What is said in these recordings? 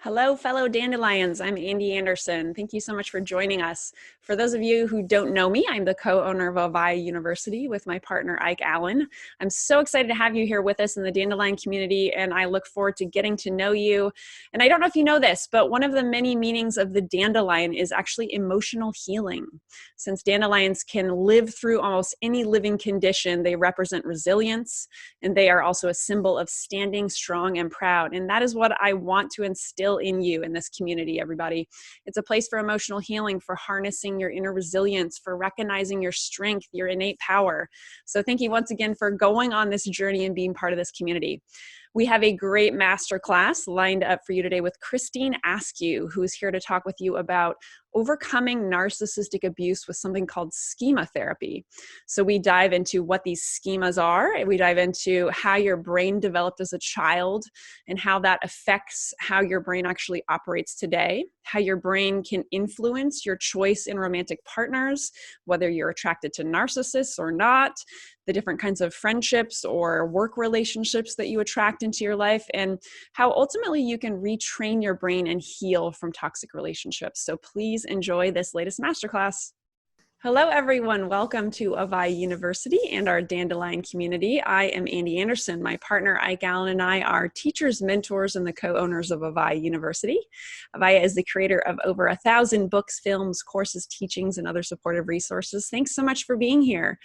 Hello, fellow dandelions. I'm Ande Anderson. Thank you so much for joining us. For those of you who don't know me, I'm the co-owner of AVAIYA University with my partner, ALLEN. I'm so excited to have you here with us in the dandelion community, and I look forward to getting to know you. And I don't know if you know this, but one of the many meanings of the dandelion is actually emotional healing. Since dandelions can live through almost any living condition, they represent resilience, and they are also a symbol of standing strong and proud. And that is what I want to instill in you in this community, everybody. It's a place for emotional healing, for harnessing your inner resilience, for recognizing your strength, your innate power. So thank you once again for going on this journey and being part of this community. We have a great masterclass lined up for you today with Christine Askew, who is here to talk with you about overcoming narcissistic abuse with something called schema therapy. So we dive into what these schemas are, and we dive into how your brain developed as a child and how that affects how your brain actually operates today, how your brain can influence your choice in romantic partners, whether you're attracted to narcissists or not, the different kinds of friendships or work relationships that you attract into your life, and how ultimately you can retrain your brain and heal from toxic relationships. So please enjoy this latest masterclass. Hello, everyone. Welcome to AVAIYA University and our dandelion community. I am Ande Anderson. My partner, Ike Allen, and I are teachers, mentors, and the co-owners of AVAIYA University. AVAIYA is the creator of over 1,000 books, films, courses, teachings, and other supportive resources. Thanks so much for being here.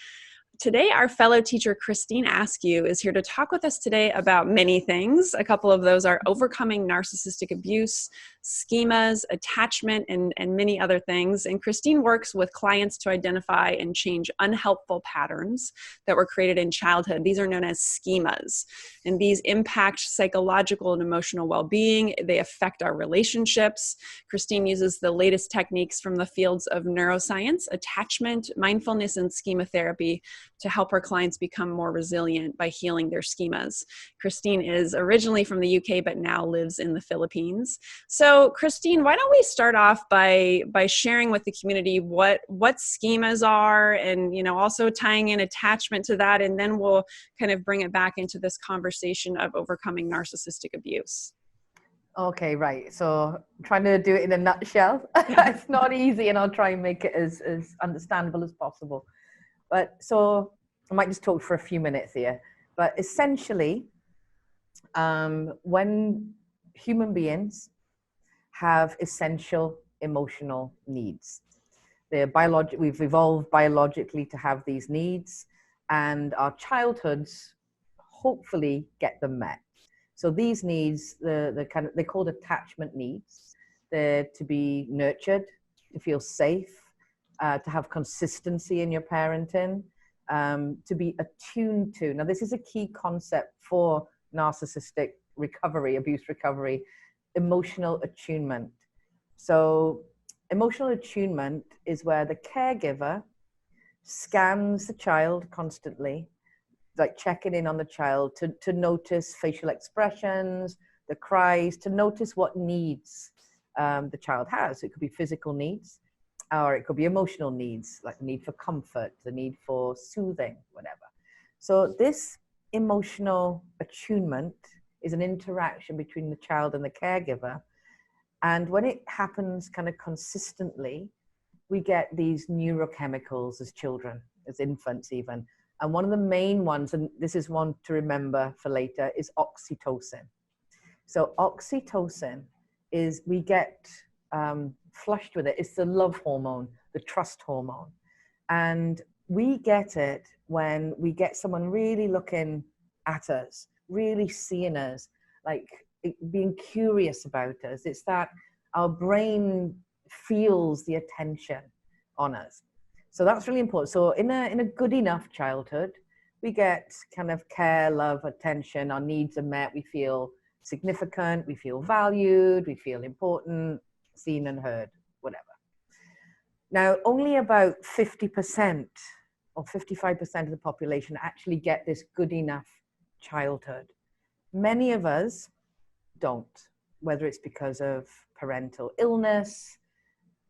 Today, our fellow teacher, Christine Askew, is here to talk with us today about many things. A couple of those are overcoming narcissistic abuse, schemas, attachment, and many other things. And Christine works with clients to identify and change unhelpful patterns that were created in childhood. These are known as schemas. And these impact psychological and emotional well-being. They affect our relationships. Christine uses the latest techniques from the fields of neuroscience, attachment, mindfulness, and schema therapy to help her clients become more resilient by healing their schemas. Christine is originally from the UK, but now lives in the Philippines. So Christine, why don't we start off by sharing with the community what schemas are, and also tying in attachment to that, and then we'll kind of bring it back into this conversation of overcoming narcissistic abuse. Okay, right. So trying to do it in a nutshell. It's not easy, and I'll try and make it as understandable as possible. But so I might just talk for a few minutes here. But essentially, when human beings have essential emotional needs, we've evolved biologically to have these needs, and our childhoods hopefully get them met. So these needs, they're called attachment needs. They're to be nurtured, to feel safe, to have consistency in your parenting, to be attuned to. Now, this is a key concept for narcissistic recovery, abuse recovery, emotional attunement. So emotional attunement is where the caregiver scans the child constantly, like checking in on the child to notice facial expressions, the cries, to notice what needs the child has. It could be physical needs, or it could be emotional needs, like the need for comfort, the need for soothing, whatever. So this emotional attunement is an interaction between the child and the caregiver. And when it happens kind of consistently, we get these neurochemicals as children, as infants even. And one of the main ones, and this is one to remember for later, is oxytocin. So oxytocin is, we get flushed with it. It's the love hormone, the trust hormone. And we get it when we get someone really looking at us, really seeing us, like being curious about us. It's that our brain feels the attention on us. So that's really important. So in a good enough childhood, we get kind of care, love, attention, our needs are met, we feel significant, we feel valued, we feel important, seen and heard, whatever. Now, only about 50% or 55% of the population actually get this good enough childhood. Many of us don't, whether it's because of parental illness,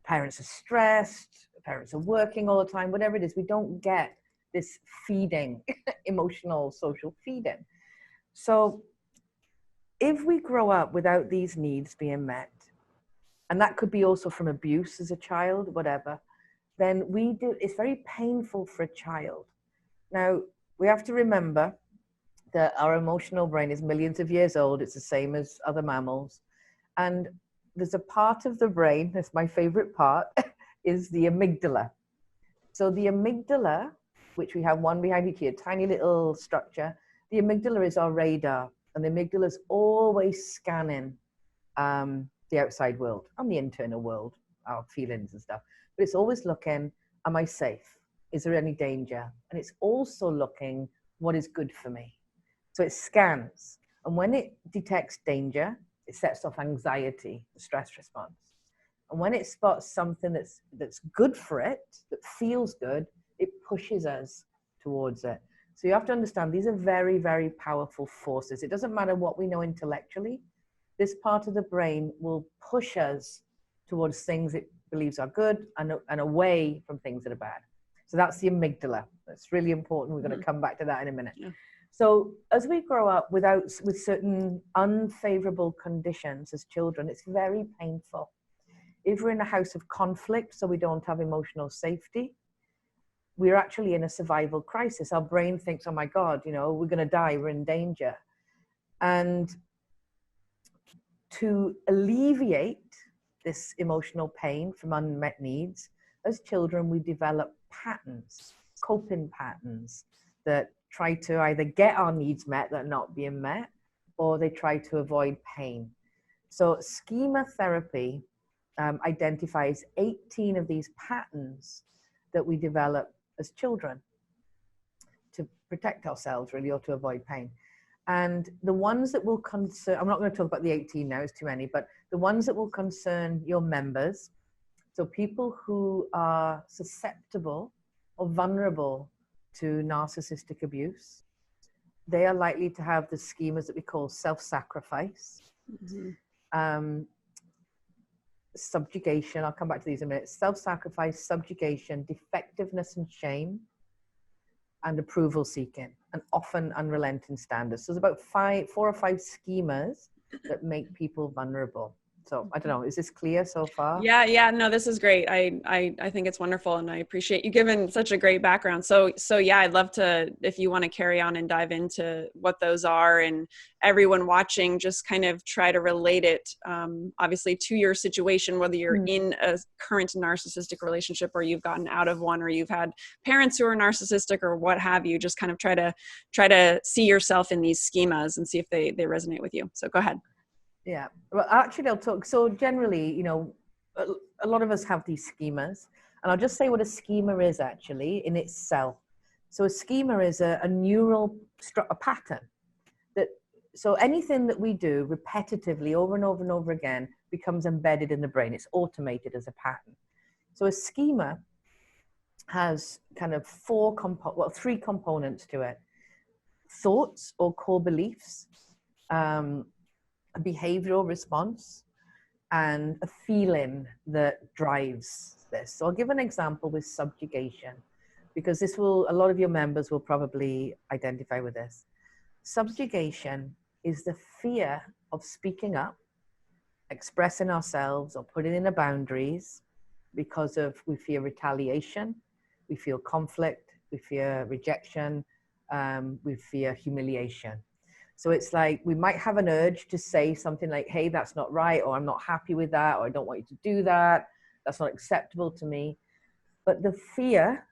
parents are stressed, parents are working all the time, whatever it is, we don't get this feeding, emotional, social feeding. So if we grow up without these needs being met, and that could be also from abuse as a child, whatever, then it's very painful for a child. Now, we have to remember that our emotional brain is millions of years old. It's the same as other mammals. And there's a part of the brain, that's my favorite part, is the amygdala. So the amygdala, which we have one behind each ear, tiny little structure, the amygdala is our radar. And the amygdala is always scanning the outside world and the internal world, our feelings and stuff. But it's always looking, am I safe? Is there any danger? And it's also looking, what is good for me? So it scans. And when it detects danger, it sets off anxiety, the stress response. And when it spots something that's good for it, that feels good, it pushes us towards it. So you have to understand, these are very, very powerful forces. It doesn't matter what we know intellectually. This part of the brain will push us towards things it believes are good and away from things that are bad. So that's the amygdala. That's really important. We're going to come back to that in a minute. Yeah. So as we grow up with certain unfavorable conditions as children, it's very painful. If we're in a house of conflict, so we don't have emotional safety, we're actually in a survival crisis. Our brain thinks, oh my God, you know, we're going to die, we're in danger. And to alleviate this emotional pain from unmet needs, as children, we develop patterns, coping patterns that try to either get our needs met that are not being met, or they try to avoid pain. So schema therapy identifies 18 of these patterns that we develop as children to protect ourselves, really, or to avoid pain. And the ones that will concern, I'm not going to talk about the 18 now, it's too many, but the ones that will concern your members, so people who are susceptible or vulnerable to narcissistic abuse, they are likely to have the schemas that we call self-sacrifice, subjugation, I'll come back to these in a minute, self-sacrifice, subjugation, defectiveness and shame, and approval seeking, and often unrelenting standards. So there's about 4 or 5 schemas that make people vulnerable. So I don't know, is this clear so far? Yeah, no, this is great. I think it's wonderful, and I appreciate you giving such a great background. So yeah, I'd love to, if you want to carry on and dive into what those are, and everyone watching, just kind of try to relate it, obviously, to your situation, whether you're in a current narcissistic relationship, or you've gotten out of one, or you've had parents who are narcissistic, or what have you. Just kind of try to see yourself in these schemas and see if they resonate with you. So go ahead. Yeah, well, actually, I'll talk. So generally, you know, a lot of us have these schemas, and I'll just say what a schema is actually in itself. So a schema is a neural a pattern that, so anything that we do repetitively over and over and over again becomes embedded in the brain. It's automated as a pattern. So a schema has kind of 3 components to it: thoughts or core beliefs, a behavioral response, and a feeling that drives this. So I'll give an example with subjugation, because a lot of your members will probably identify with this. Subjugation is the fear of speaking up, expressing ourselves, or putting in the boundaries because we fear retaliation, we feel conflict, we fear rejection, we fear humiliation. So it's like we might have an urge to say something like, hey, that's not right, or I'm not happy with that, or I don't want you to do that, that's not acceptable to me. But the fear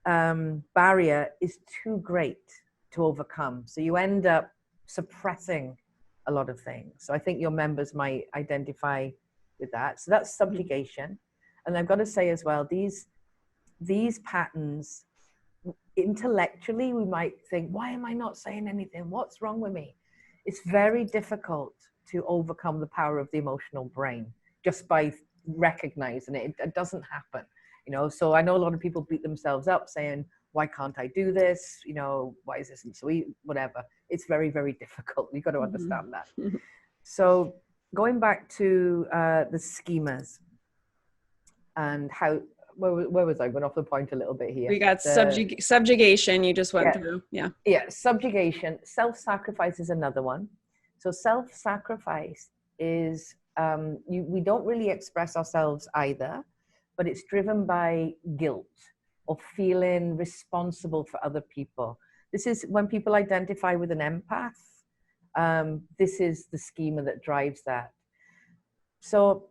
barrier is too great to overcome. So you end up suppressing a lot of things. So I think your members might identify with that. So that's subjugation. And I've got to say as well, these patterns, intellectually, we might think, why am I not saying anything? What's wrong with me? It's very difficult to overcome the power of the emotional brain just by recognizing it. It doesn't happen, you know. So I know a lot of people beat themselves up saying, why can't I do this? You know, why is this so easy? Whatever. It's very, very difficult. You've got to understand that. So going back to the schemas and how, where was I? Went off the point a little bit here. We got subjugation you just went through. Yeah, subjugation. Self-sacrifice is another one. So self-sacrifice is, we don't really express ourselves either, but it's driven by guilt or feeling responsible for other people. This is when people identify with an empath. This is the schema that drives that. So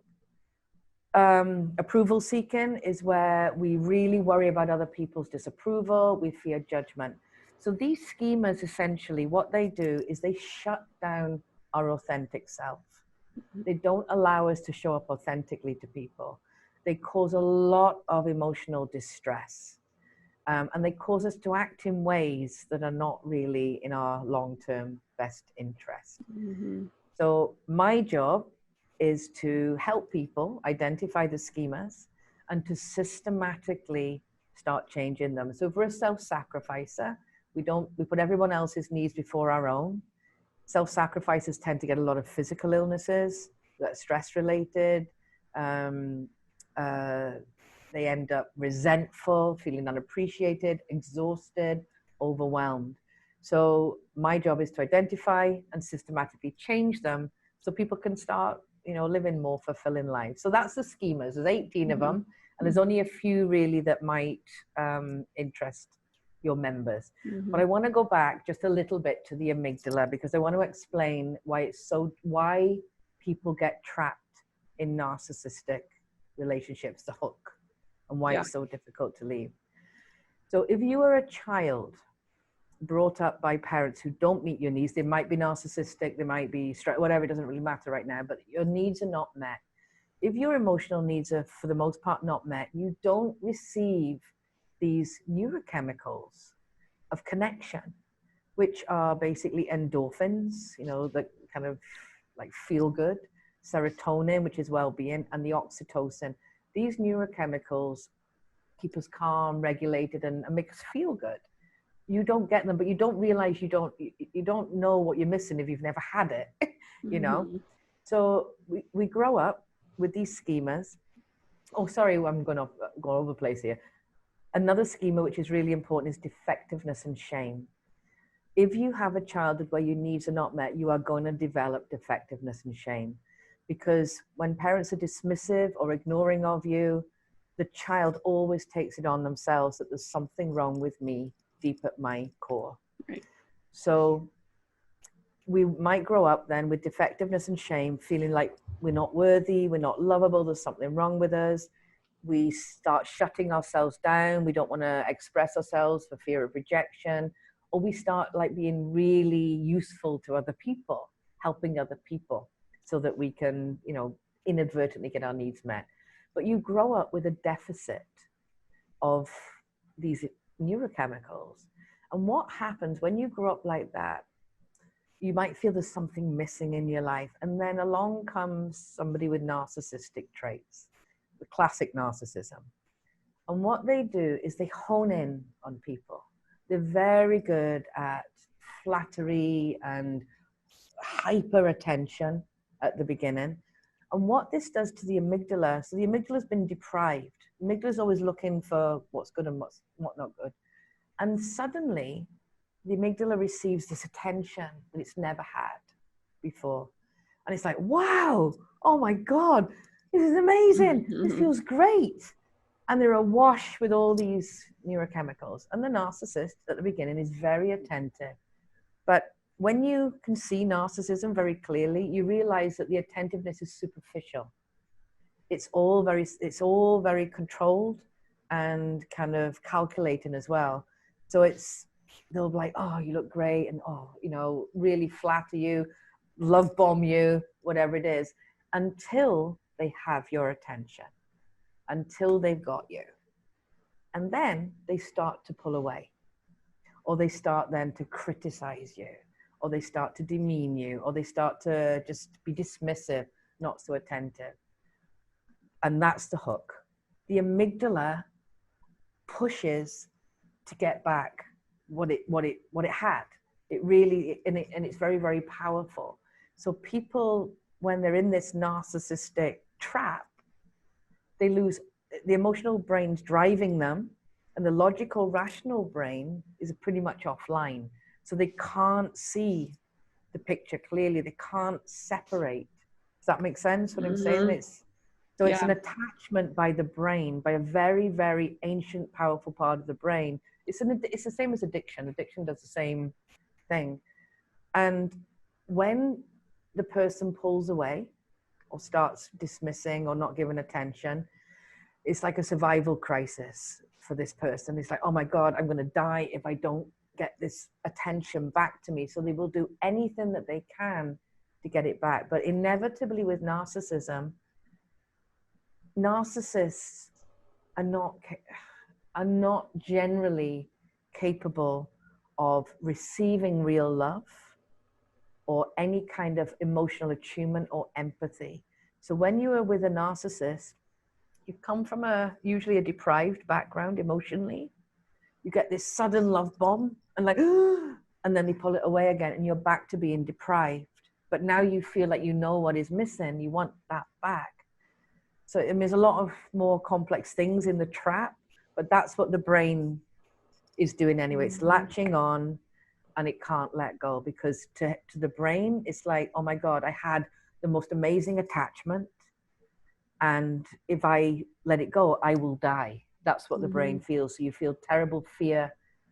approval seeking is where we really worry about other people's disapproval. We fear judgment. So these schemas, essentially, what they do is they shut down our authentic self. They don't allow us to show up authentically to people. They cause a lot of emotional distress. And they cause us to act in ways that are not really in our long-term best interest. Mm-hmm. So my job is to help people identify the schemas and to systematically start changing them. So if we're a self-sacrificer, we put everyone else's needs before our own. Self-sacrificers tend to get a lot of physical illnesses that are stress-related. They end up resentful, feeling unappreciated, exhausted, overwhelmed. So my job is to identify and systematically change them so people can start, living more fulfilling lives. So that's the schemas. There's 18 of them, and there's only a few really that might interest your members. But I want to go back just a little bit to the amygdala, because I want to explain why people get trapped in narcissistic relationships, the hook, and why it's so difficult to leave. So if you are a child brought up by parents who don't meet your needs, they might be narcissistic, they might be whatever, it doesn't really matter right now, but your needs are not met. If your emotional needs are for the most part not met, you don't receive these neurochemicals of connection, which are basically endorphins, that kind of like feel good, serotonin, which is well-being, and the oxytocin. These neurochemicals keep us calm, regulated, and make us feel good. You don't get them, but you don't realize you don't know what you're missing if you've never had it, So we grow up with these schemas. Oh, sorry, I'm going to go over the place here. Another schema which is really important is defectiveness and shame. If you have a childhood where your needs are not met, you are going to develop defectiveness and shame. Because when parents are dismissive or ignoring of you, the child always takes it on themselves that there's something wrong with me deep at my core. Right. So we might grow up then with defectiveness and shame, feeling like we're not worthy, we're not lovable, there's something wrong with us. We start shutting ourselves down. We don't want to express ourselves for fear of rejection, or we start like being really useful to other people, helping other people so that we can, inadvertently get our needs met. But you grow up with a deficit of these neurochemicals. And what happens when you grow up like that, you might feel there's something missing in your life. And then along comes somebody with narcissistic traits, the classic narcissism. And what they do is they hone in on people. They're very good at flattery and hyper attention at the beginning. And what this does to the amygdala, so the amygdala's been deprived. The amygdala's always looking for what's good and what's not good. And suddenly, the amygdala receives this attention that it's never had before. And it's like, wow, oh my God, this is amazing. This feels great. And they're awash with all these neurochemicals. And the narcissist at the beginning is very attentive. But when you can see narcissism very clearly, you realize that the attentiveness is superficial. It's all very controlled and kind of calculating as well. So they'll be like, oh, you look great. And, really flatter you, love bomb you, whatever it is, until they have your attention, until they've got you. And then they start to pull away, or they start then to criticize you, or they start to demean you, or they start to just be dismissive, not so attentive. And that's the hook. The amygdala pushes to get back what it had. It really, and it's very, very powerful. So people, when they're in this narcissistic trap, they lose the emotional brain's driving them, and the logical, rational brain is pretty much offline. So they can't see the picture clearly. They can't separate. Does that make sense what I'm saying? It's an attachment by the brain, by a very, very ancient, powerful part of the brain. It's the same as addiction. Addiction does the same thing. And when the person pulls away or starts dismissing or not giving attention, it's like a survival crisis for this person. It's like, oh my God, I'm going to die if I don't get this attention back to me. So they will do anything that they can to get it back. But inevitably with narcissism, narcissists are not generally capable of receiving real love or any kind of emotional attunement or empathy. So when you are with a narcissist, you come from usually a deprived background emotionally. You get this sudden love bomb and like, and then they pull it away again and you're back to being deprived. But now you feel like you know what is missing. You want that back. So I mean, there's a lot of more complex things in the trap, but that's what the brain is doing anyway. It's latching on and it can't let go, because to the brain, it's like, oh my God, I had the most amazing attachment. And if I let it go, I will die. That's what the brain feels. So you feel terrible fear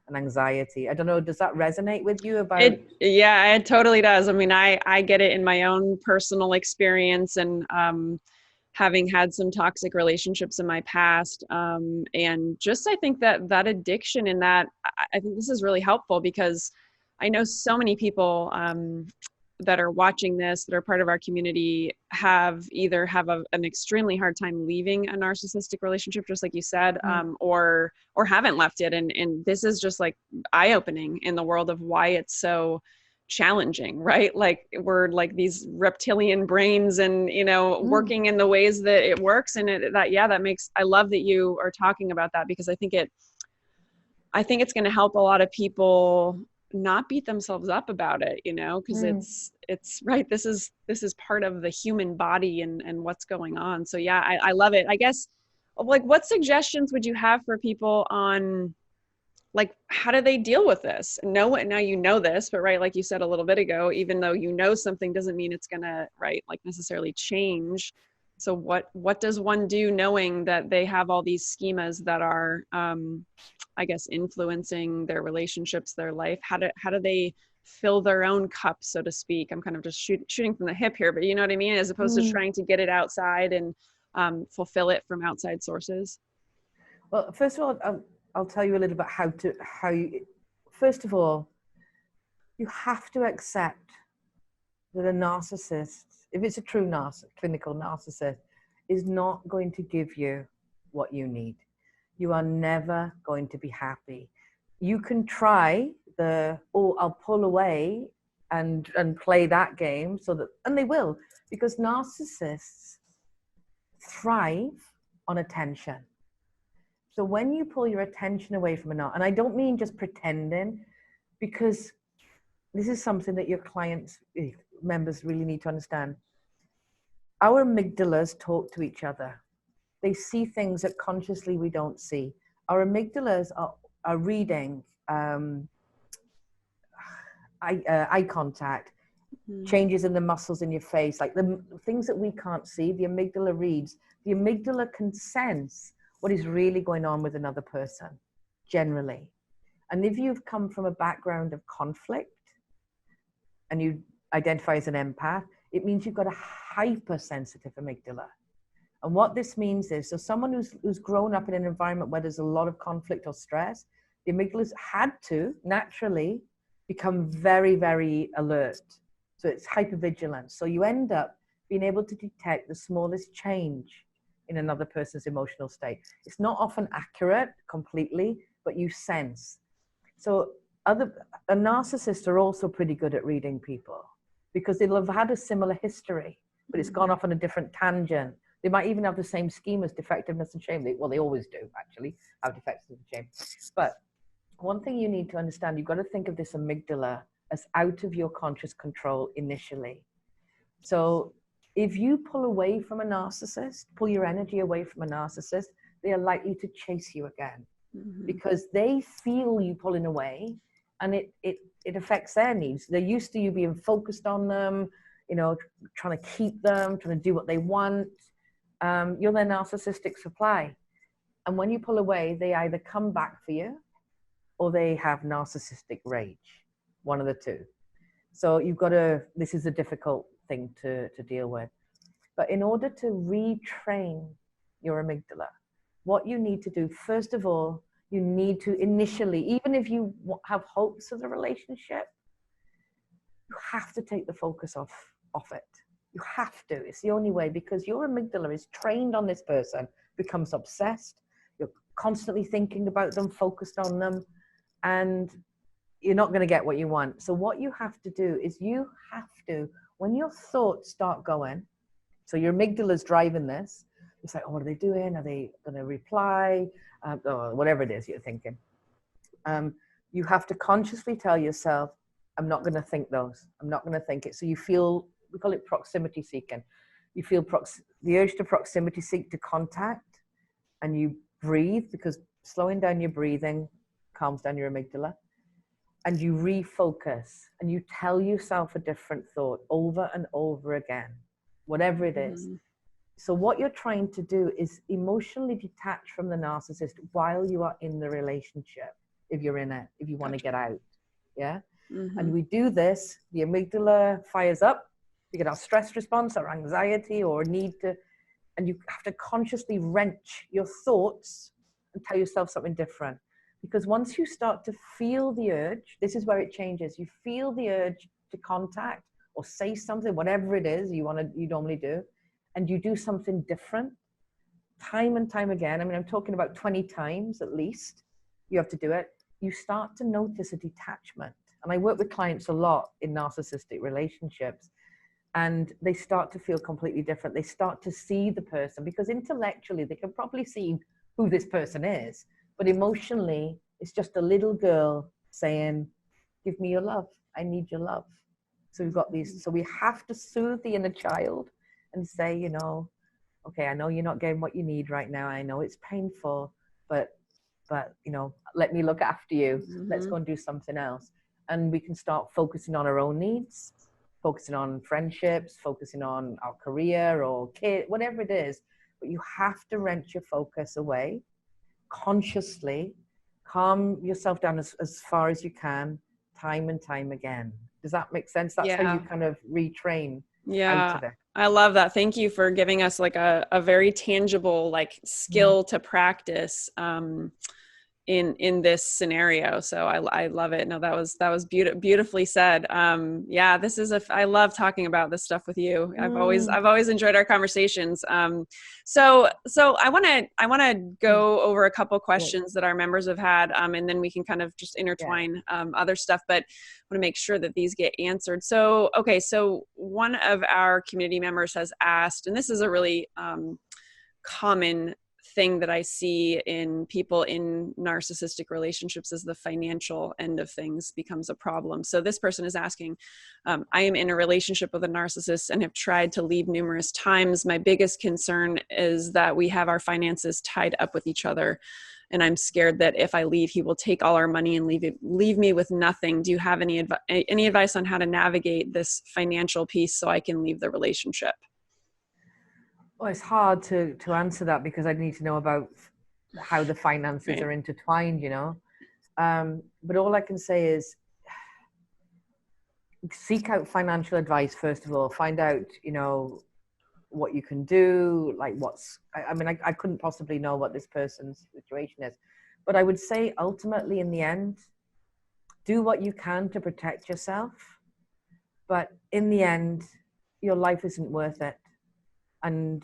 and anxiety. I don't know, does that resonate with you about it? Yeah, it totally does. I mean, I get it in my own personal experience, and having had some toxic relationships in my past. And just, I think that addiction and that, I think this is really helpful, because I know so many people that are watching this, that are part of our community, have an extremely hard time leaving a narcissistic relationship, just like you said, or haven't left it. And this is just like eye-opening in the world of why it's so challenging, right? Like we're like these reptilian brains and, working in the ways that it works. And I love that you are talking about that, because I think it's going to help a lot of people not beat themselves up about it, because it's right. This is part of the human body and what's going on. So yeah, I love it. I guess, like, what suggestions would you have for people on, like, how do they deal with this? Now you know this, but right, like you said a little bit ago, even though you know something doesn't mean it's gonna, right, like necessarily change. So what does one do knowing that they have all these schemas that are, I guess, influencing their relationships, their life? How do they fill their own cup, so to speak? I'm kind of just shooting from the hip here, but you know what I mean? As opposed to trying to get it outside and fulfill it from outside sources. Well, first of all, I'll tell you a little bit first of all, you have to accept that a narcissist, if it's a true clinical narcissist, is not going to give you what you need. You are never going to be happy. You can try I'll pull away and play that game, and they will, because narcissists thrive on attention. So when you pull your attention away from and I don't mean just pretending, because this is something that your members really need to understand. Our amygdalas talk to each other. They see things that consciously we don't see. Our amygdalas are reading eye contact, changes in the muscles in your face, like the things that we can't see, the amygdala reads. The amygdala can sense what is really going on with another person, generally. And if you've come from a background of conflict and you identify as an empath, it means you've got a hypersensitive amygdala. And what this means is, so someone who's grown up in an environment where there's a lot of conflict or stress, the amygdala's had to naturally become very, very alert. So it's hypervigilance. So you end up being able to detect the smallest change in another person's emotional state. It's not often accurate completely, but you sense. So narcissists are also pretty good at reading people, because they'll have had a similar history, but it's gone off on a different tangent. They might even have the same schemas, defectiveness and shame. They always do, actually, have defectiveness and shame. But one thing you need to understand, you've got to think of this amygdala as out of your conscious control initially. So if you pull away from a narcissist, pull your energy away from a narcissist, they are likely to chase you again, because they feel you pulling away and it affects their needs. They're used to you being focused on them, you know, trying to keep them, trying to do what they want. You're their narcissistic supply. And when you pull away, they either come back for you or they have narcissistic rage, one of the two. So you've got to, this is a difficult thing to deal with. But in order to retrain your amygdala, what you need to do, first of all, you need to initially, even if you have hopes of the relationship, you have to take the focus off it. You have to. It's the only way, because your amygdala is trained on this person, becomes obsessed. You're constantly thinking about them, focused on them, and you're not going to get what you want. So what you have to do is you have to, when your thoughts start going, so your amygdala is driving this, it's like, oh, what are they doing? Are they going to reply? Or whatever it is you're thinking. You have to consciously tell yourself, I'm not going to think those. I'm not going to think it. So you feel, we call it proximity seeking. You feel the urge to proximity seek, to contact, and you breathe, because slowing down your breathing calms down your amygdala. And you refocus and you tell yourself a different thought over and over again, whatever it is. Mm-hmm. So what you're trying to do is emotionally detach from the narcissist while you are in the relationship, if you're in it, if you want to get out. Yeah. Mm-hmm. And we do this, the amygdala fires up, you get our stress response, our anxiety, or need to, and you have to consciously wrench your thoughts and tell yourself something different. Because once you start to feel the urge, this is where it changes. You feel the urge to contact or say something, whatever it is you normally do, and you do something different time and time again. I mean, I'm talking about 20 times at least. You have to do it. You start to notice a detachment. And I work with clients a lot in narcissistic relationships, and they start to feel completely different. They start to see the person, because intellectually they can probably see who this person is. But emotionally, it's just a little girl saying, give me your love. I need your love. So we've got these. So we have to soothe the inner child and say, you know, okay, I know you're not getting what you need right now. I know it's painful, but you know, let me look after you. Mm-hmm. Let's go and do something else. And we can start focusing on our own needs, focusing on friendships, focusing on our career or kid, whatever it is. But you have to wrench your focus away. Consciously calm yourself down as far as you can, time and time again. Does that make sense? That's how you kind of retrain out of it. I love that. Thank you for giving us like a very tangible like skill to practice in this scenario. So I love it. No, that was beautifully said. This is I love talking about this stuff with you. I've always enjoyed our conversations. So I want to go over a couple questions that our members have had, and then we can kind of just intertwine other stuff, but I want to make sure that these get answered. So, okay. So one of our community members has asked, and this is a really common thing that I see in people in narcissistic relationships, is the financial end of things becomes a problem. So this person is asking, I am in a relationship with a narcissist and have tried to leave numerous times. My biggest concern is that we have our finances tied up with each other. And I'm scared that if I leave, he will take all our money and leave me with nothing. Do you have any advice on how to navigate this financial piece so I can leave the relationship? Well, it's hard to answer that, because I need to know about how the finances are intertwined, you know. But all I can say is seek out financial advice, first of all. Find out, you know, what you can do, like I couldn't possibly know what this person's situation is. But I would say ultimately in the end, do what you can to protect yourself. But in the end, your life isn't worth it. And,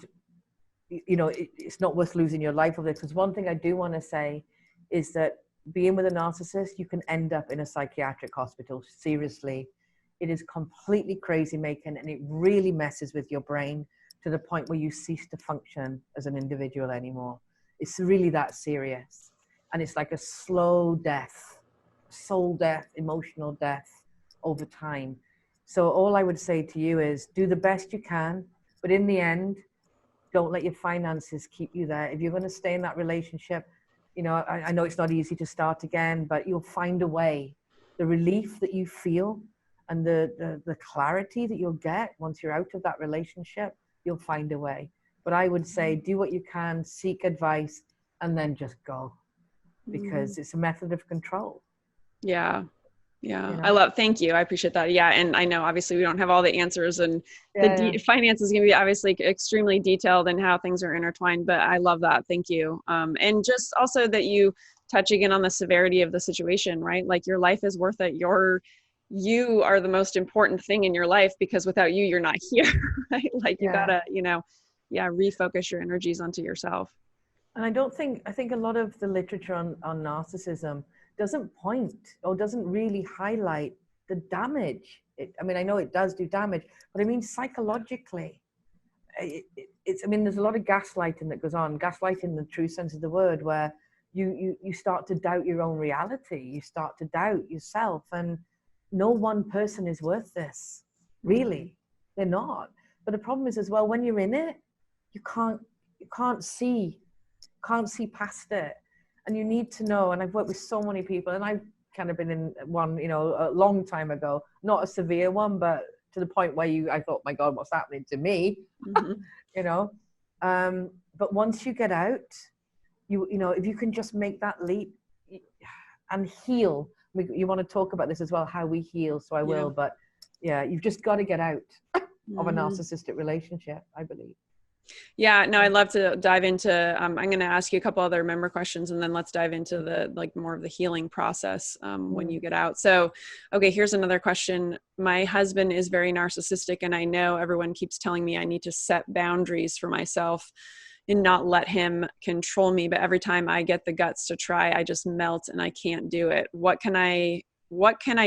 you know, it's not worth losing your life over it. Because one thing I do want to say is that being with a narcissist, you can end up in a psychiatric hospital. Seriously, it is completely crazy making, and it really messes with your brain to the point where you cease to function as an individual anymore. It's really that serious. And it's like a slow death, soul death, emotional death over time. So all I would say to you is do the best you can. But in the end, don't let your finances keep you there. If you're going to stay in that relationship, you know, I know it's not easy to start again, but you'll find a way the relief that you feel and the clarity that you'll get once you're out of that relationship, you'll find a way. But I would say do what you can, seek advice, and then just go, because it's a method of control. Yeah. Yeah. You I know? thank you. I appreciate that. Yeah. And I know obviously we don't have all the answers, and Yeah, finance is going to be obviously extremely detailed and how things are intertwined, but I love that. Thank you. And just also that you touch again on the severity of the situation, right? Like your life is worth it. You are the most important thing in your life, because without you, you're not here, right? Like you yeah. gotta, refocus your energies onto yourself. And I think a lot of the literature on narcissism doesn't point or doesn't really highlight the damage. I mean, I know it does do damage, but I mean, psychologically, I mean, there's a lot of gaslighting that goes on, gaslighting in the true sense of the word, where you start to doubt your own reality. You start to doubt yourself, and no one person is worth this. Really, they're not. But the problem is as well, when you're in it, you can't see past it. And you need to know, and I've worked with so many people, and I've kind of been in one, a long time ago, not a severe one, but to the point where I thought, my God, what's happening to me? But once you get out, if you can just make that leap and heal, you want to talk about this as well, how we heal. So I will, but yeah, you've just got to get out of a narcissistic relationship, I believe. Yeah, no, I'd love to dive into, I'm going to ask you a couple other member questions, and then let's dive into the more of the healing process when you get out. So, okay, here's another question. My husband is very narcissistic, and I know everyone keeps telling me I need to set boundaries for myself and not let him control me. But every time I get the guts to try, I just melt and I can't do it. What can I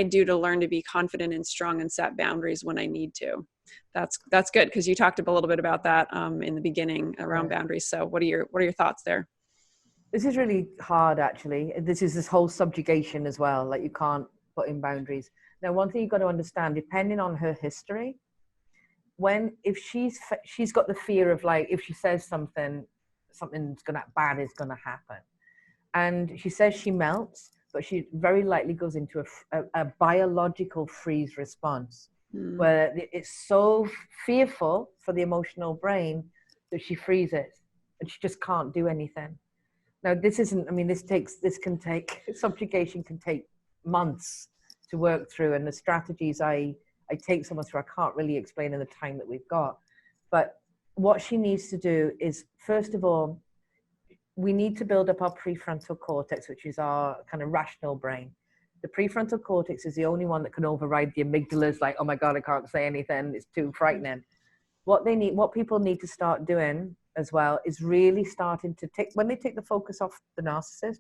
do to learn to be confident and strong and set boundaries when I need to? That's good, because you talked a little bit about that in the beginning around boundaries. So what are your thoughts there? This is really hard, actually. This whole subjugation as well. Like, you can't put in boundaries. Now, one thing you've got to understand, depending on her history, if she's got the fear of, like, if she says something's bad is gonna happen, and she says she melts, but she very likely goes into a biological freeze response. Where it's so fearful for the emotional brain that she freezes and she just can't do anything. Now, subjugation can take months to work through, and the strategies I take someone through, I can't really explain in the time that we've got. But what she needs to do is, first of all, we need to build up our prefrontal cortex, which is our kind of rational brain. The prefrontal cortex is the only one that can override the amygdala's, like, oh my God, I can't say anything, it's too frightening. What people need to start doing as well is really starting to when they take the focus off the narcissist,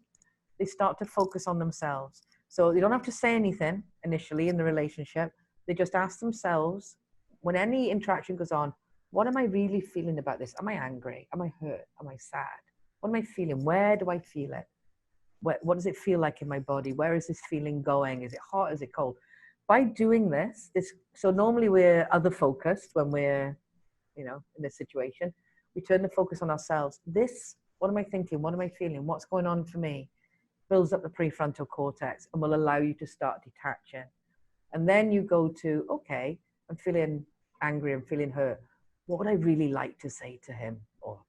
they start to focus on themselves. So they don't have to say anything initially in the relationship. They just ask themselves, when any interaction goes on, what am I really feeling about this? Am I angry? Am I hurt? Am I sad? What am I feeling? Where do I feel it? What does it feel like in my body? Where is this feeling going? Is it hot? Is it cold? By doing this, so normally we're other focused when we're, in this situation. We turn the focus on ourselves. What am I thinking? What am I feeling? What's going on for me? Builds up the prefrontal cortex and will allow you to start detaching. And then you go to, okay, I'm feeling angry, I'm feeling hurt. What would I really like to say to him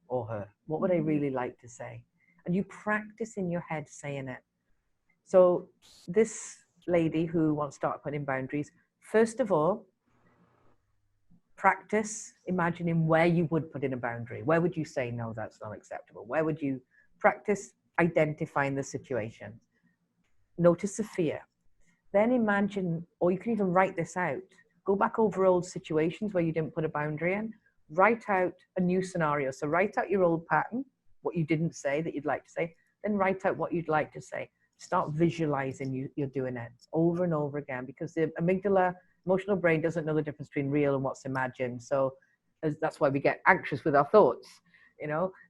or her? What would I really like to say? And you practice in your head saying it. So this lady who wants to start putting boundaries, first of all, practice imagining where you would put in a boundary. Where would you say, no, that's not acceptable? Where would you practice identifying the situation? Notice the fear. Then imagine, or you can even write this out. Go back over old situations where you didn't put a boundary in. Write out a new scenario. So write out your old pattern, what you didn't say that you'd like to say, then write out what you'd like to say. Start visualizing you're doing it over and over again, because the amygdala, emotional brain, doesn't know the difference between real and what's imagined. So that's why we get anxious with our thoughts,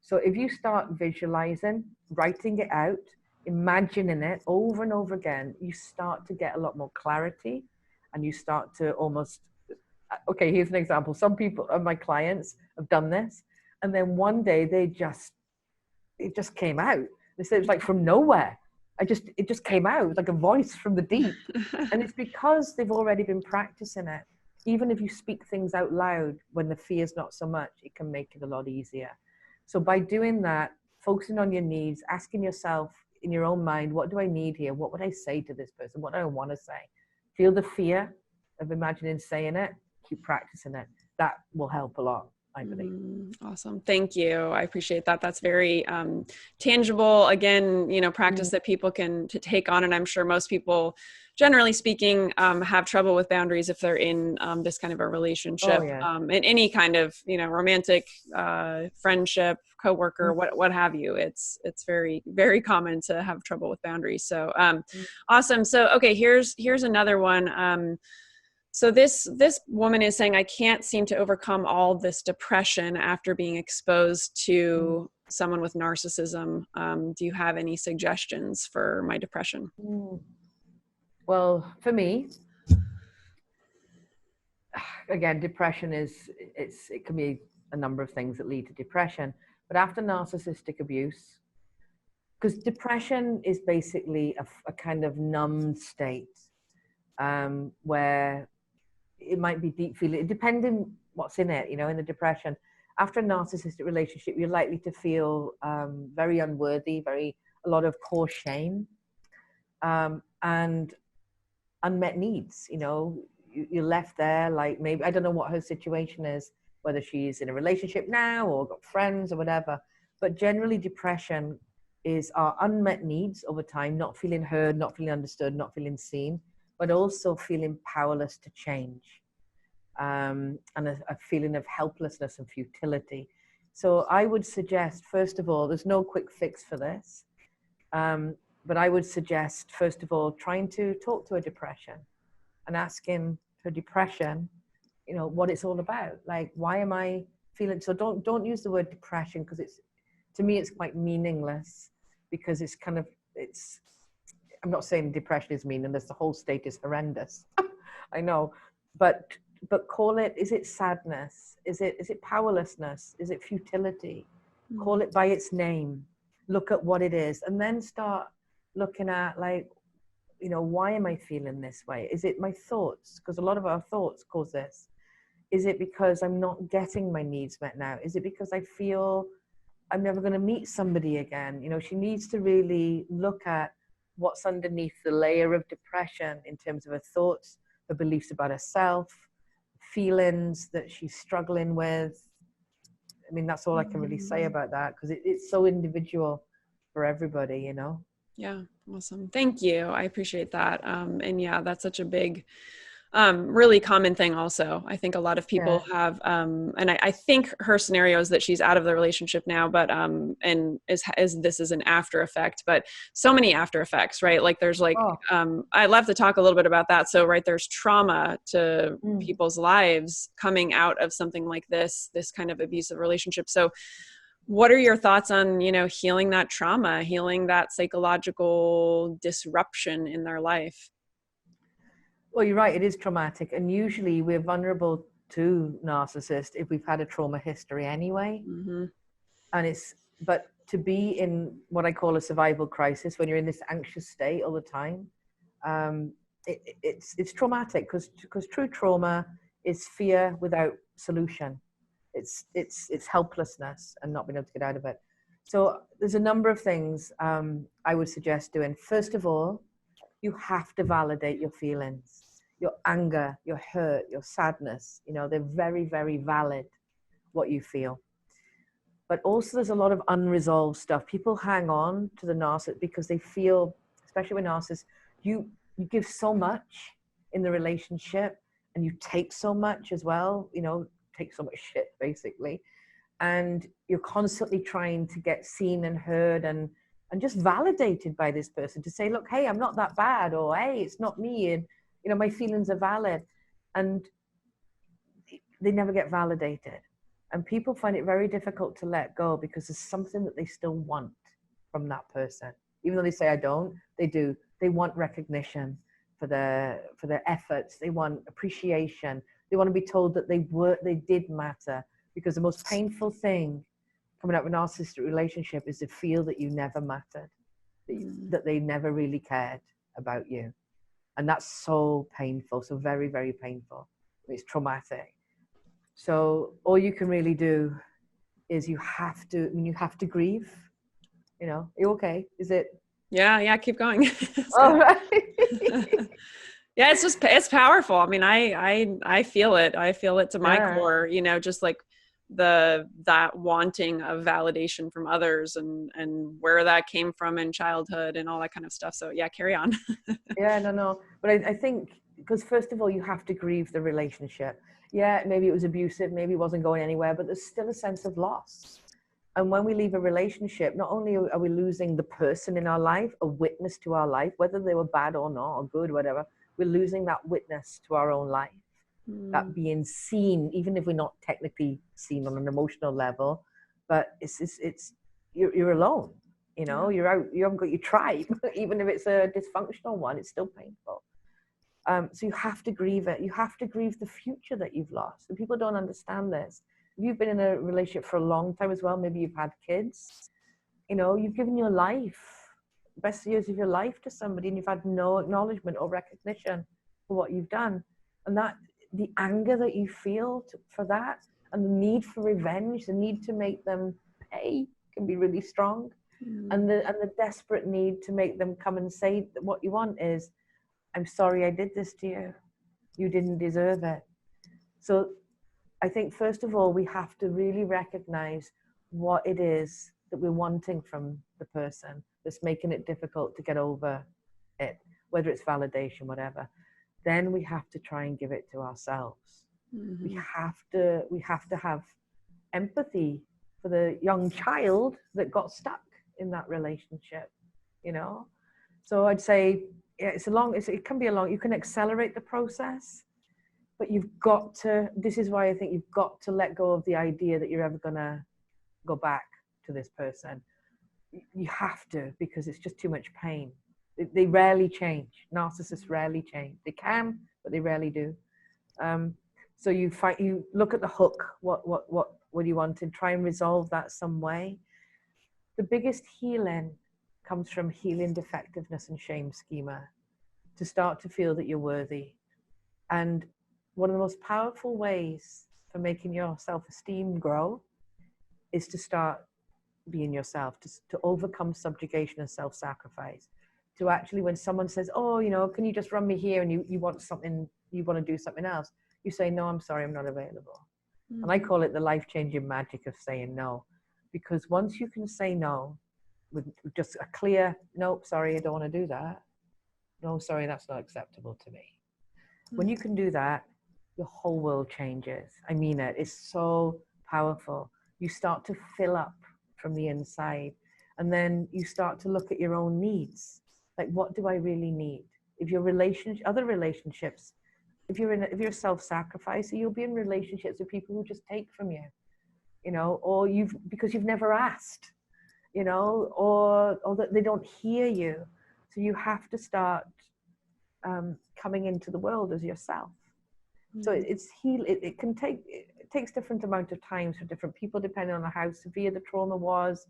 So if you start visualizing, writing it out, imagining it over and over again, you start to get a lot more clarity, and you start to almost, okay, here's an example. Some people, my clients, have done this, and then one day it just came out. They said it was like from nowhere. it just came out. It was like a voice from the deep. And it's because they've already been practicing it. Even if you speak things out loud when the fear's not so much, it can make it a lot easier. So by doing that, focusing on your needs, asking yourself in your own mind, what do I need here? What would I say to this person? What do I want to say? Feel the fear of imagining saying it, keep practicing it. That will help a lot, I believe. Awesome. Thank you. I appreciate that. That's very tangible. Again, practice that people can take on. And I'm sure most people, generally speaking, have trouble with boundaries if they're in this kind of a relationship, in any kind of, romantic friendship, coworker, what have you. It's very, very common to have trouble with boundaries. So awesome. So, okay, here's another one. So this woman is saying, I can't seem to overcome all this depression after being exposed to someone with narcissism. Do you have any suggestions for my depression? Well, for me, again, depression it can be a number of things that lead to depression. But after narcissistic abuse, because depression is basically a kind of numbed state where it might be deep feeling, depending what's in it, in the depression. After a narcissistic relationship, you're likely to feel very unworthy, a lot of core shame, and unmet needs. You're left there, like, maybe, I don't know what her situation is, whether she's in a relationship now or got friends or whatever, but generally depression is our unmet needs over time, not feeling heard, not feeling understood, not feeling seen, but also feeling powerless to change, and a feeling of helplessness and futility. So I would suggest, first of all, there's no quick fix for this, but I would suggest, first of all, trying to talk to a depression and asking her depression, what it's all about. Like, why am I feeling? So don't use the word depression, because to me, it's quite meaningless, because I'm not saying depression is meaningless. The whole state is horrendous. I know, but call it, is it sadness? Is it powerlessness? Is it futility? Call it by its name. Look at what it is, and then start looking at, like, why am I feeling this way? Is it my thoughts? Because a lot of our thoughts cause this. Is it because I'm not getting my needs met now? Is it because I feel I'm never going to meet somebody again? She needs to really look at what's underneath the layer of depression in terms of her thoughts, her beliefs about herself, feelings that she's struggling with. I mean, that's all I can really say about that, because it's so individual for everybody, Yeah, awesome. Thank you. I appreciate that. And yeah, that's such a big, really common thing also. I think a lot of people have, and I think her scenario is that she's out of the relationship now, but, and this is an after effect, but so many after effects, right? Like there's like, I'd love to talk a little bit about that. So, right, there's trauma to people's lives coming out of something like this kind of abusive relationship. So what are your thoughts on, healing that trauma, healing that psychological disruption in their life? Well, you're right. It is traumatic. And usually we're vulnerable to narcissists if we've had a trauma history anyway. But to be in what I call a survival crisis, when you're in this anxious state all the time, it's traumatic, because true trauma is fear without solution. It's helplessness and not being able to get out of it. So there's a number of things I would suggest doing. First of all, you have to validate your feelings, your anger, your hurt, your sadness. They're very, very valid, what you feel. But also there's a lot of unresolved stuff. People hang on to the narcissist because they feel, especially with narcissists, you give so much in the relationship, and you take so much as well, take so much shit, basically. And you're constantly trying to get seen and heard and just validated by this person to say, look, hey, I'm not that bad, or hey, it's not me, and my feelings are valid. And they never get validated. And people find it very difficult to let go, because there's something that they still want from that person. Even though they say I don't, they do. They want recognition for their efforts. They want appreciation. They want to be told that they did matter. Because the most painful thing coming out of a narcissistic relationship is to feel that you never mattered. that they never really cared about you. And that's so painful, so very, very painful. It's traumatic. So all you can really do is you have to grieve. You know, are you okay? Is it? Yeah, keep going. All right. Yeah, it's powerful. I mean, I feel it. I feel it to my core, you know, just like that wanting of validation from others and where that came from in childhood and all that kind of stuff. So yeah, carry on. Yeah, no. But I think, because first of all, you have to grieve the relationship. Yeah, maybe it was abusive, maybe it wasn't going anywhere, but there's still a sense of loss. And when we leave a relationship, not only are we losing the person in our life, a witness to our life, whether they were bad or not, or good, whatever, we're losing that witness to our own life. That being seen, even if we're not technically seen on an emotional level, but you're alone. You know, you're out. You haven't got your tribe, even if it's a dysfunctional one. It's still painful. So you have to grieve it. You have to grieve the future that you've lost. And people don't understand this. If you've been in a relationship for a long time as well, maybe you've had kids. You know, you've given your life, best years of your life to somebody, and you've had no acknowledgement or recognition for what you've done. And that the anger that you feel for that, and the need for revenge, the need to make them pay, can be really strong. And the desperate need to make them come and say that what you want is, I'm sorry I did this to you. You didn't deserve it. So I think, first of all, we have to really recognize what it is that we're wanting from the person that's making it difficult to get over it, whether it's validation, whatever. Then we have to try and give it to ourselves. We have to have empathy for the young child that got stuck in that relationship, you know? So I'd say, yeah, it can be a long, you can accelerate the process, but you've got to, this is why I think you've got to let go of the idea that you're ever gonna go back to this person. You have to, because it's just too much pain. They rarely change. Narcissists rarely change. They can, but they rarely do. So you look at the hook. What do you want, and try and resolve that some way. The biggest healing comes from healing defectiveness and shame schema, to start to feel that you're worthy. And one of the most powerful ways for making your self-esteem grow is to start being yourself, to overcome subjugation and self-sacrifice. To actually, when someone says, oh, you know, can you just run me here, and you want something, you want to do something else, you say, no, I'm sorry, I'm not available. And I call it the life-changing magic of saying no. Because once you can say no with just a clear, nope, sorry, I don't want to do that. No, sorry, that's not acceptable to me. When you can do that, your whole world changes. I mean it. It's so powerful. You start to fill up from the inside, and then you start to look at your own needs. Like, what do I really need? If your other relationships, if you're self-sacrificer, you'll be in relationships with people who just take from you, you know, or because you've never asked, you know, or that they don't hear you. So you have to start coming into the world as yourself. So it takes different amount of times for different people, depending on how severe the trauma was.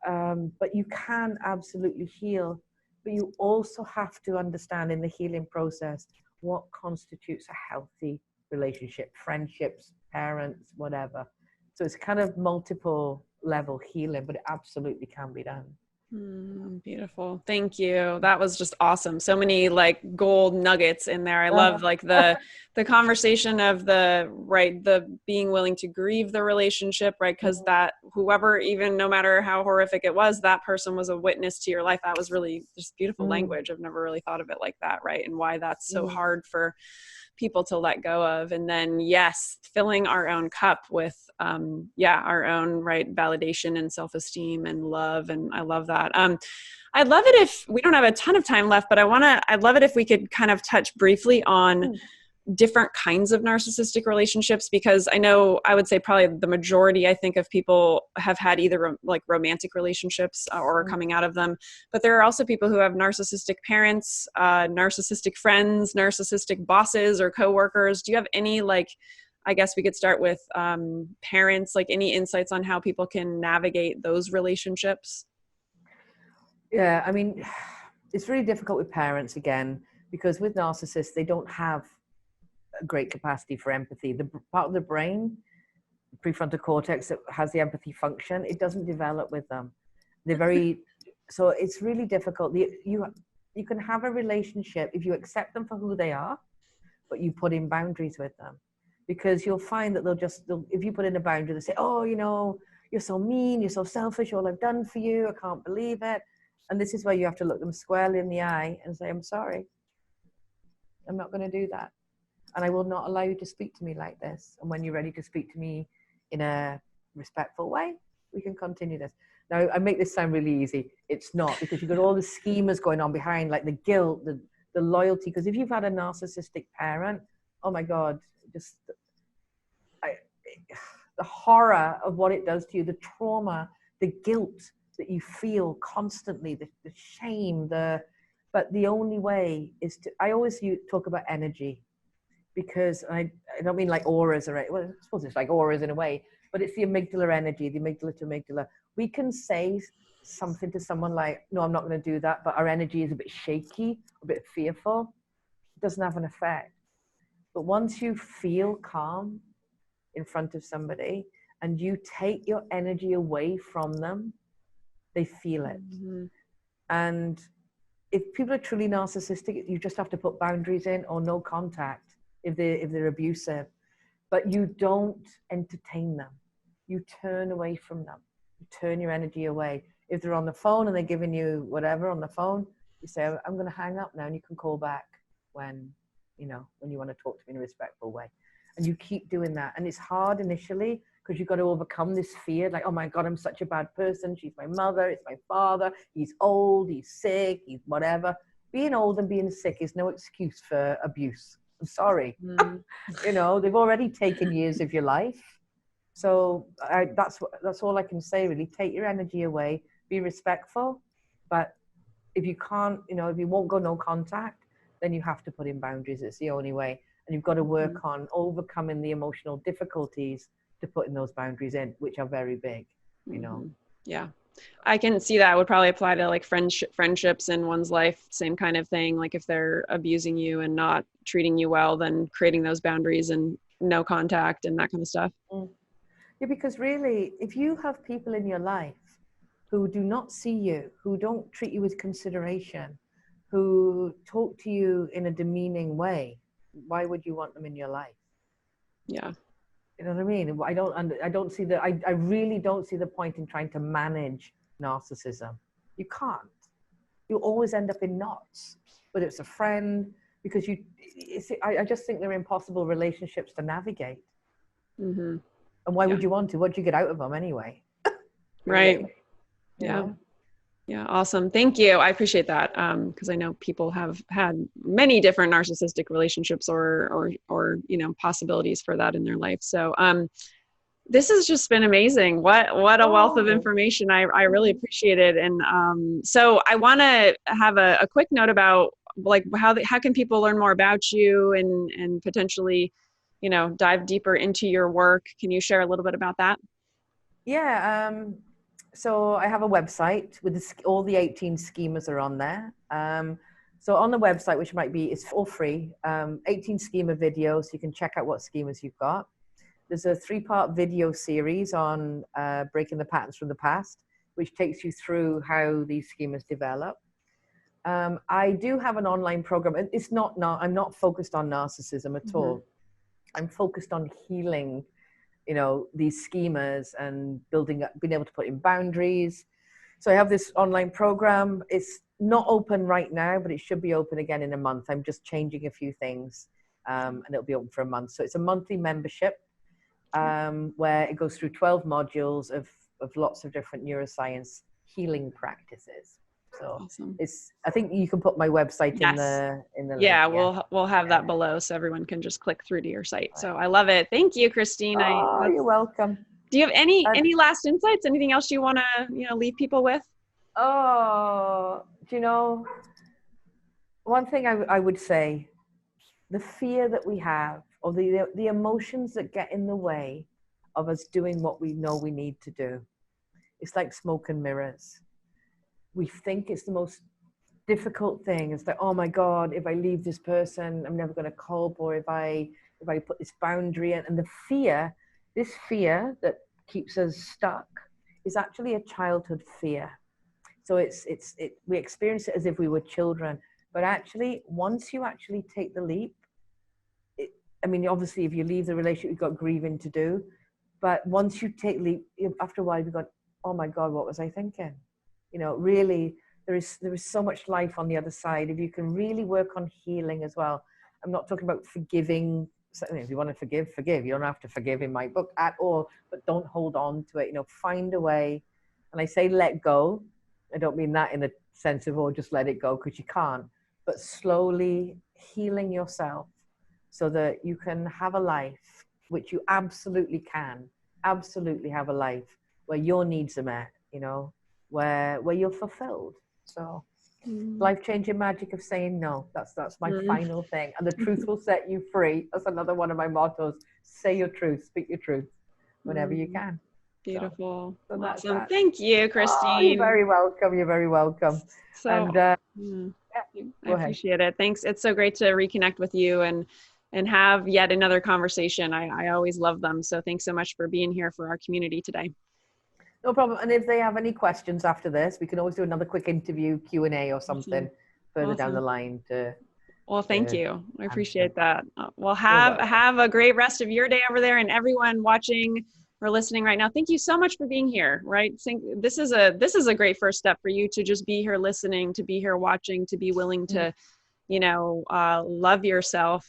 But you can absolutely heal. But you also have to understand in the healing process what constitutes a healthy relationship, friendships, parents, whatever. So it's kind of multiple level healing, but it absolutely can be done. Beautiful. Thank you. That was just awesome. So many like gold nuggets in there. I love like the conversation of the being willing to grieve the relationship, right? Because that whoever, even no matter how horrific it was, that person was a witness to your life. That was really just beautiful language. I've never really thought of it like that, right? And why that's so hard for people to let go of. And then yes, filling our own cup with our own validation and self-esteem and love. And I love that. I'd love it if we don't have a ton of time left, but I'd love it if we could kind of touch briefly on different kinds of narcissistic relationships, because I would say probably the majority, I think, of people have had either like romantic relationships or are coming out of them, but there are also people who have narcissistic parents, narcissistic friends, narcissistic bosses or coworkers. Do you have any, I guess we could start with parents, like any insights on how people can navigate those relationships? Yeah, I mean, it's really difficult with parents again, because with narcissists, they don't have a great capacity for empathy. The part of the brain, prefrontal cortex, that has the empathy function, it doesn't develop with them. They're very, so it's really difficult. You can have a relationship if you accept them for who they are, but you put in boundaries with them, because you'll find that if you put in a boundary, they'll say, oh, you're so mean, you're so selfish, all I've done for you, I can't believe it. And this is where you have to look them squarely in the eye and say, I'm sorry, I'm not going to do that. And I will not allow you to speak to me like this. And when you're ready to speak to me in a respectful way, we can continue this. Now, I make this sound really easy. It's not, because you've got all the schemas going on behind, like the guilt, the loyalty. Because if you've had a narcissistic parent, oh my God, just the horror of what it does to you, the trauma, the guilt that you feel constantly, the shame, but the only way is to, I always talk about energy, because I don't mean like auras, well, I suppose it's like auras in a way, but it's the amygdala energy, the amygdala to amygdala. We can say something to someone like, no, I'm not going to do that, but our energy is a bit shaky, a bit fearful. It doesn't have an effect. But once you feel calm in front of somebody and you take your energy away from them, they feel it. Mm-hmm. And if people are truly narcissistic, you just have to put boundaries in, or no contact if they're abusive. But you don't entertain them. You turn away from them. You turn your energy away. If they're on the phone and they're giving you whatever on the phone, you say, I'm going to hang up now, and you can call back when you want to talk to me in a respectful way. And you keep doing that. And it's hard initially, because you've got to overcome this fear, like, oh my God, I'm such a bad person. She's my mother, it's my father, he's old, he's sick, he's whatever. Being old and being sick is no excuse for abuse. I'm sorry. They've already taken years of your life. So that's all I can say, really. Take your energy away, be respectful. But if you can't, if you won't go no contact, then you have to put in boundaries. It's the only way. And you've got to work on overcoming the emotional difficulties to putting those boundaries in, which are very big, Yeah. I can see that would probably apply to like friendships in one's life, same kind of thing. Like if they're abusing you and not treating you well, then creating those boundaries and no contact and that kind of stuff. Yeah, because really, if you have people in your life who do not see you, who don't treat you with consideration, who talk to you in a demeaning way, why would you want them in your life? Yeah. You know what I mean? I really don't see the point in trying to manage narcissism. You can't. You always end up in knots, whether it's a friend, because I just think they're impossible relationships to navigate. Mm-hmm. And why would you want to? What do you get out of them anyway? Right. Yeah. Yeah. Awesome. Thank you. I appreciate that. Because I know people have had many different narcissistic relationships or possibilities for that in their life. So, this has just been amazing. What a wealth of information. I really appreciate it. And, so I want to have a quick note about like how can people learn more about you and potentially, dive deeper into your work. Can you share a little bit about that? Yeah. So I have a website with all the 18 schemas are on there. So on the website, which it's all free, 18 schema videos. So you can check out what schemas you've got. There's a 3-part video series on breaking the patterns from the past, which takes you through how these schemas develop. I do have an online program. I'm not focused on narcissism at all. I'm focused on healing these schemas and being able to put in boundaries. So I have this online program. It's not open right now, but it should be open again in a month. I'm just changing a few things, and it'll be open for a month. So it's a monthly membership where it goes through 12 modules of lots of different neuroscience healing practices. So awesome. I think you can put my website in the yeah, link. We'll have that below so everyone can just click through to your site. So I love it. Thank you, Christine. You're welcome. Do you have any last insights? Anything else you want to leave people with? One thing I would say, the fear that we have, or the emotions that get in the way of us doing what we know we need to do, it's like smoke and mirrors. we think it's the most difficult thing. It's like, oh my God, if I leave this person, I'm never going to cope, or if I put this boundary in. And the fear, this fear that keeps us stuck, is actually a childhood fear. So we experience it as if we were children, but actually, once you actually take the leap, I mean, obviously, if you leave the relationship, you've got grieving to do. But once you take leap, after a while, you've got, oh my God, what was I thinking? You know, really, there is so much life on the other side. If you can really work on healing as well. I'm not talking about forgiving. If you want to forgive, forgive. You don't have to forgive in my book at all, but don't hold on to it. You know, find a way. And I say let go. I don't mean that in the sense of, oh, just let it go, because you can't. But slowly healing yourself so that you can have a life, which you absolutely can, absolutely have a life where your needs are met, you know, where you're fulfilled. So life-changing magic of saying no. That's my final thing. And the truth will set you free. That's another one of my mottos. Say your truth, speak your truth whenever you can. Beautiful. So Awesome. Thank you, Christine. Oh, you're very welcome. You're very welcome. So, and I appreciate it. Thanks. It's so great to reconnect with you and have yet another conversation. I always love them. So thanks so much for being here for our community today. No problem. And if they have any questions after this, we can always do another quick interview, Q&A or something further down the line. Well, thank you. I appreciate that. Well, have a great rest of your day over there, and everyone watching or listening right now. Thank you so much for being here. Right. This is a great first step for you to just be here listening, to be here watching, to be willing to, love yourself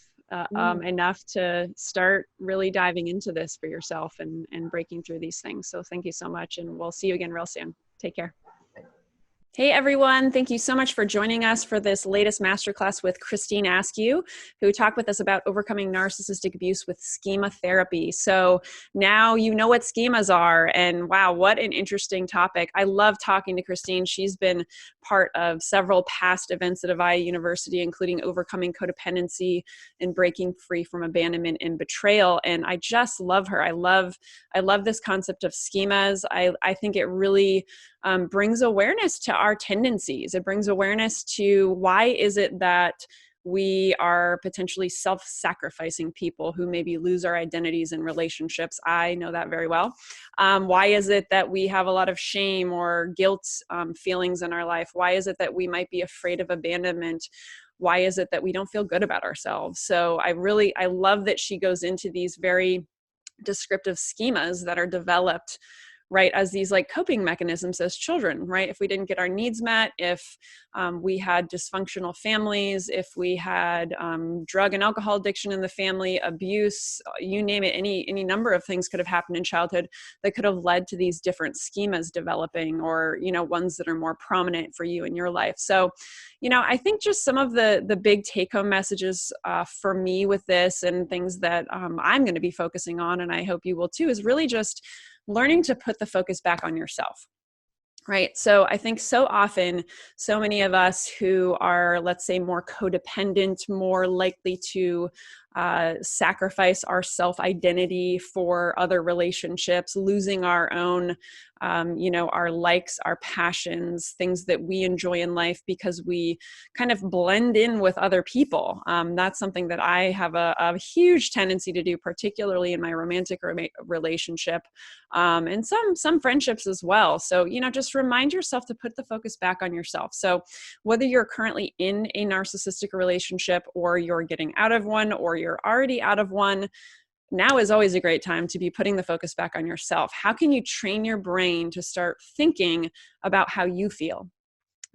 enough to start really diving into this for yourself and breaking through these things. So thank you so much. And we'll see you again real soon. Take care. Hey everyone, thank you so much for joining us for this latest masterclass with Christine Askew, who talked with us about overcoming narcissistic abuse with schema therapy. So now you know what schemas are, and wow, what an interesting topic. I love talking to Christine. She's been part of several past events at AVAIYA University, including overcoming codependency and breaking free from abandonment and betrayal. And I just love her. I love this concept of schemas. I think it really brings awareness to our tendencies. It brings awareness to why is it that we are potentially self-sacrificing people who maybe lose our identities in relationships. I know that very well. Why is it that we have a lot of shame or guilt feelings in our life? Why is it that we might be afraid of abandonment? Why is it that we don't feel good about ourselves? So I love that she goes into these very descriptive schemas that are developed, right, as these like coping mechanisms as children, right? If we didn't get our needs met, if we had dysfunctional families, if we had drug and alcohol addiction in the family, abuse, you name it, any number of things could have happened in childhood that could have led to these different schemas developing, or, ones that are more prominent for you in your life. So, I think just some of the big take-home messages for me with this, and things that I'm going to be focusing on, and I hope you will too, is really just learning to put the focus back on yourself, right? So I think so often, so many of us who are, let's say, more codependent, more likely to sacrifice our self-identity for other relationships, losing our own, our likes, our passions, things that we enjoy in life because we kind of blend in with other people. That's something that I have a huge tendency to do, particularly in my romantic relationship, and some friendships as well. So, just remind yourself to put the focus back on yourself. So whether you're currently in a narcissistic relationship, or you're getting out of one, or you're already out of one, now is always a great time to be putting the focus back on yourself. How can you train your brain to start thinking about how you feel?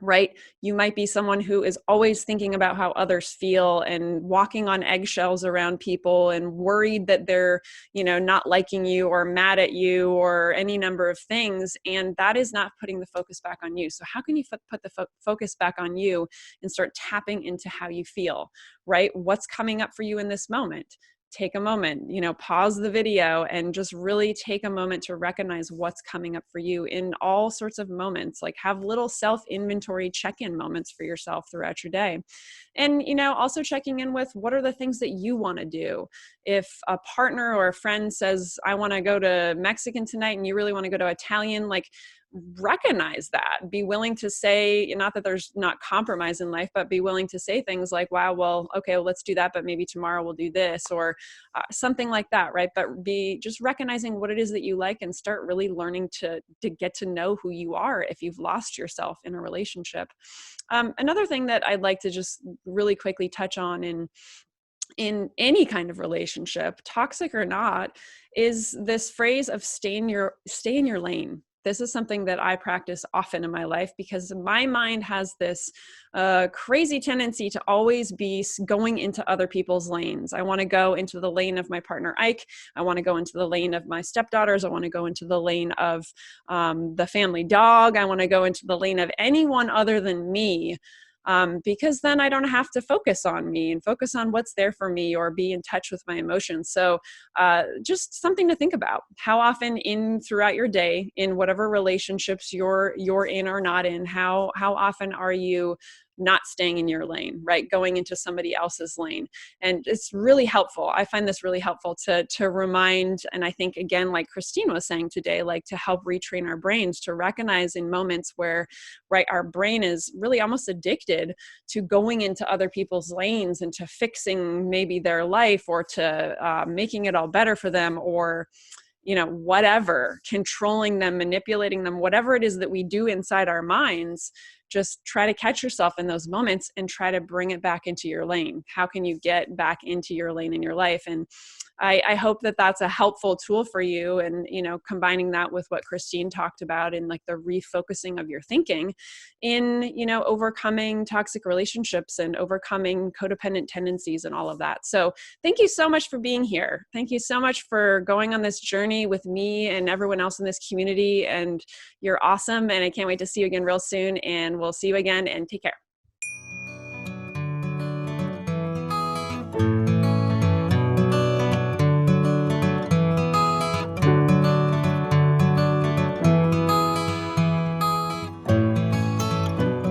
Right? You might be someone who is always thinking about how others feel and walking on eggshells around people and worried that they're, not liking you or mad at you or any number of things. And that is not putting the focus back on you. So how can you put the focus back on you and start tapping into how you feel, right? What's coming up for you in this moment? Take a moment, pause the video and just really take a moment to recognize what's coming up for you in all sorts of moments. Like, have little self-inventory check-in moments for yourself throughout your day. And, also checking in with what are the things that you want to do. If a partner or a friend says, I want to go to Mexican tonight, and you really want to go to Italian, like, recognize that, be willing to say, not that there's not compromise in life, but be willing to say things like, wow, well, okay, well, let's do that, but maybe tomorrow we'll do this, or something like that, right? But be just recognizing what it is that you like and start really learning to get to know who you are if you've lost yourself in a relationship. Another thing that I'd like to just really quickly touch on in any kind of relationship, toxic or not, is this phrase of stay in your lane. This is something that I practice often in my life because my mind has this crazy tendency to always be going into other people's lanes. I want to go into the lane of my partner, Ike. I want to go into the lane of my stepdaughters. I want to go into the lane of the family dog. I want to go into the lane of anyone other than me. Because then I don't have to focus on me and focus on what's there for me or be in touch with my emotions. So just something to think about. How often throughout your day, in whatever relationships you're in or not in, how often are you not staying in your lane, right? Going into somebody else's lane. And it's really helpful. I find this really helpful to remind, and I think, again, like Christine was saying today, like to help retrain our brains to recognize in moments where, right, our brain is really almost addicted to going into other people's lanes and to fixing maybe their life or to making it all better for them, or whatever, controlling them, manipulating them, whatever it is that we do inside our minds. Just try to catch yourself in those moments and try to bring it back into your lane. How can you get back into your lane in your life? And I hope that that's a helpful tool for you. And, combining that with what Christine talked about in like the refocusing of your thinking in, overcoming toxic relationships and overcoming codependent tendencies and all of that. So thank you so much for being here. Thank you so much for going on this journey with me and everyone else in this community. And you're awesome. And I can't wait to see you again real soon. And we'll see you again, and take care.